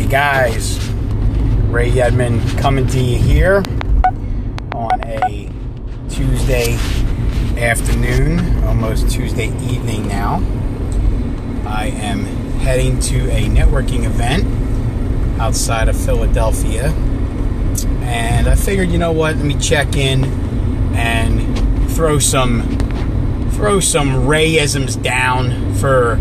Hey guys, Ray Edmond coming to you here on a Tuesday afternoon, almost Tuesday evening now. I am heading to a networking event outside of Philadelphia, and I figured, you know what, let me check in and throw some Rayisms down for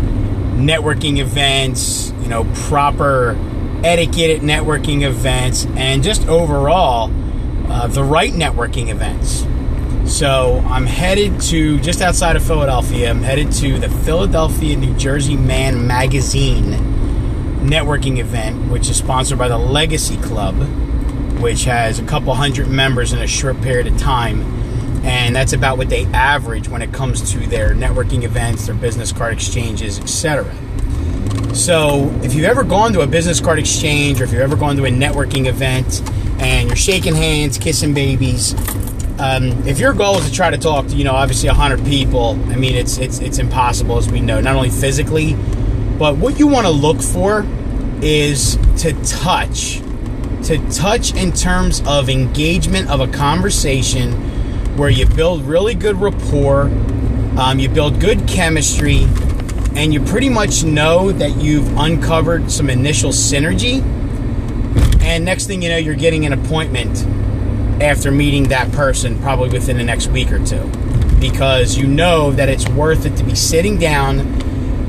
networking events, you know, proper etiquette at networking events, and just overall the right networking events. So I'm headed to, just outside of Philadelphia, I'm headed to the Philadelphia, New Jersey Man Magazine networking event, which is sponsored by the Legacy Club, which has a couple hundred members in a short period of time. And that's about what they average when it comes to their networking events, their business card exchanges, etc. So if you've ever gone to a business card exchange, or if you've ever gone to a networking event and you're shaking hands, kissing babies, if your goal is to try to talk to, obviously 100 people, I mean, it's impossible, as we know, not only physically, but what you want to look for is to touch in terms of engagement of a conversation, where you build really good rapport, you build good chemistry, and you pretty much know that you've uncovered some initial synergy. And next thing you know, you're getting an appointment after meeting that person, probably within the next week or two, because you know that it's worth it to be sitting down,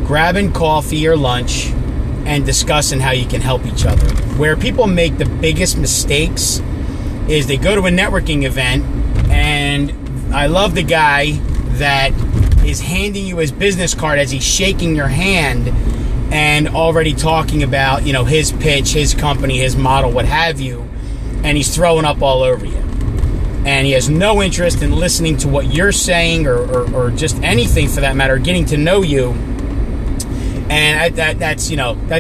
grabbing coffee or lunch, and discussing how you can help each other. Where people make the biggest mistakes is they go to a networking event, and I love the guy that is handing you his business card as he's shaking your hand and already talking about, his pitch, his company, his model, what have you, and he's throwing up all over you. And he has no interest in listening to what you're saying or just anything for that matter, getting to know you. And that's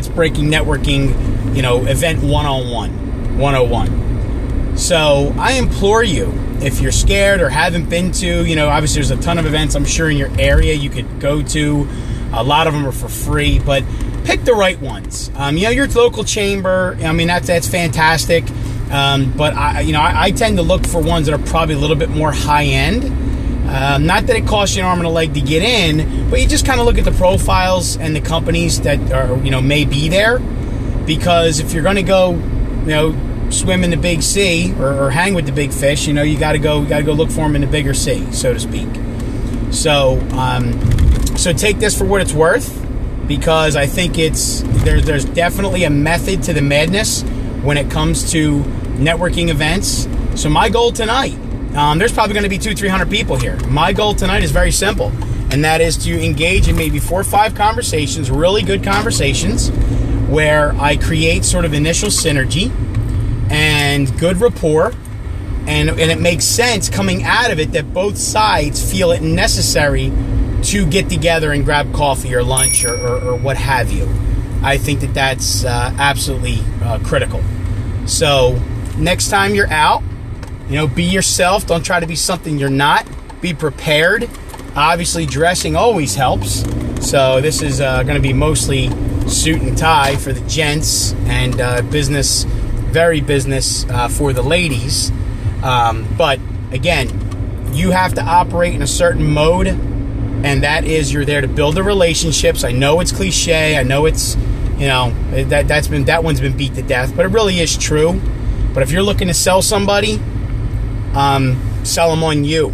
breaking networking, event 101. So I implore you, if you're scared or haven't been to, obviously there's a ton of events I'm sure in your area you could go to. A lot of them are for free, but pick the right ones. Your local chamber, I mean, that's fantastic. But I tend to look for ones that are probably a little bit more high end. Not that it costs you an arm and a leg to get in, but you just kind of look at the profiles and the companies that are, may be there. Because if you're going to go, swim in the big sea or hang with the big fish, you got to go look for them in the bigger sea, so to speak. So take this for what it's worth, because I think there's definitely a method to the madness when it comes to networking events. So my goal tonight, there's probably going to be 200-300 people here. My goal tonight is very simple, and that is to engage in maybe 4 or 5 conversations, really good conversations, where I create sort of initial synergy and good rapport, and it makes sense coming out of it that both sides feel it necessary to get together and grab coffee or lunch or what have you. I think that's absolutely critical. So next time you're out, be yourself. Don't try to be something you're not. Be prepared. Obviously, dressing always helps. So this is going to be mostly suit and tie for the gents, and very business for the ladies. But again, you have to operate in a certain mode, and that is you're there to build the relationships. I know it's cliche. I know it's, that one's been beat to death, but it really is true. But if you're looking to sell somebody, sell them on you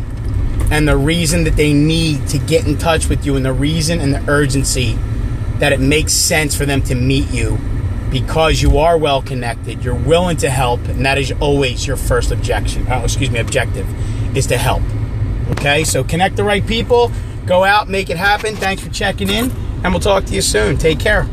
and the reason that they need to get in touch with you, and the reason and the urgency that it makes sense for them to meet you, because you are well connected, you're willing to help, and that is always your first objective is to help. Okay, so connect the right people, go out, make it happen. Thanks for checking in, and we'll talk to you soon. Take care.